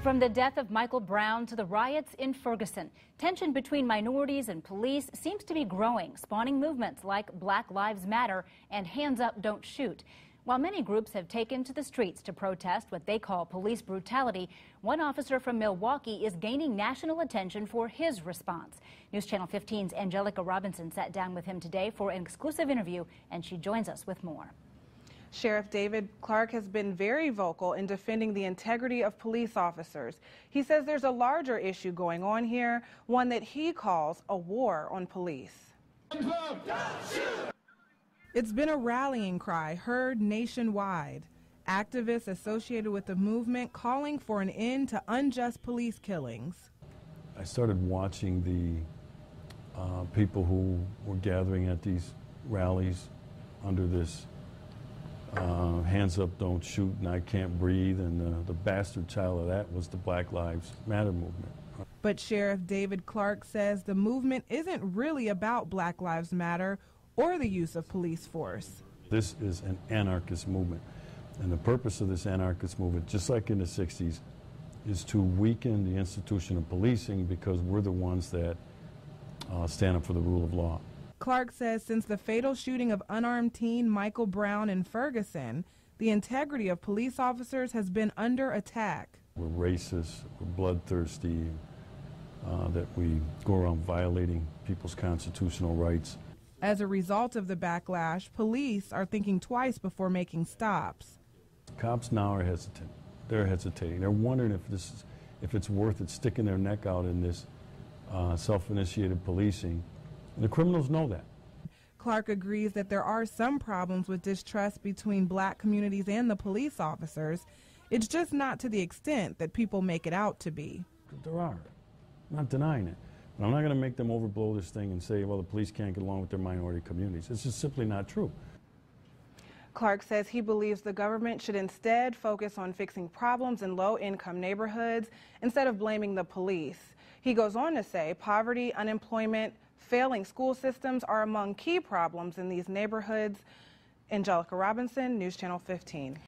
From the death of Michael Brown to the riots in Ferguson, tension between minorities and police seems to be growing, spawning movements like Black Lives Matter and Hands Up, Don't Shoot. While many groups have taken to the streets to protest what they call police brutality, one officer from Milwaukee is gaining national attention for his response. News Channel 15's Angelica Robinson sat down with him today for an exclusive interview, and she joins us with more. Sheriff David Clarke has been very vocal in defending the integrity of police officers. He says there's a larger issue going on here, one that he calls a war on police. It's been a rallying cry heard nationwide. Activists associated with the movement calling for an end to unjust police killings. I started watching the people who were gathering at these rallies under this Hands Up, Don't Shoot, and I Can't Breathe, and the bastard child of that was the Black Lives Matter movement. But Sheriff David Clarke says the movement isn't really about Black Lives Matter or the use of police force. This is an anarchist movement, and the purpose of this anarchist movement, just like in the 60s, is to weaken the institution of policing because we're the ones that stand up for the rule of law. Clarke says since the fatal shooting of unarmed teen Michael Brown in Ferguson, the integrity of police officers has been under attack. We're racist, we're bloodthirsty, that we go around violating people's constitutional rights. As a result of the backlash, police are thinking twice before making stops. Cops now are hesitant. They're hesitating. They're wondering if it's worth it sticking their neck out in this self-initiated policing. And the criminals know that. Clarke agrees that there are some problems with distrust between black communities and the police officers. It's just not to the extent that people make it out to be. There are. I'm not denying it. But I'm not going to make them overblow this thing and say, well, the police can't get along with their minority communities. It's just simply not true. Clarke says he believes the government should instead focus on fixing problems in low-income neighborhoods instead of blaming the police. He goes on to say poverty, unemployment, failing school systems are among key problems in these neighborhoods. Angelica Robinson, News Channel 15.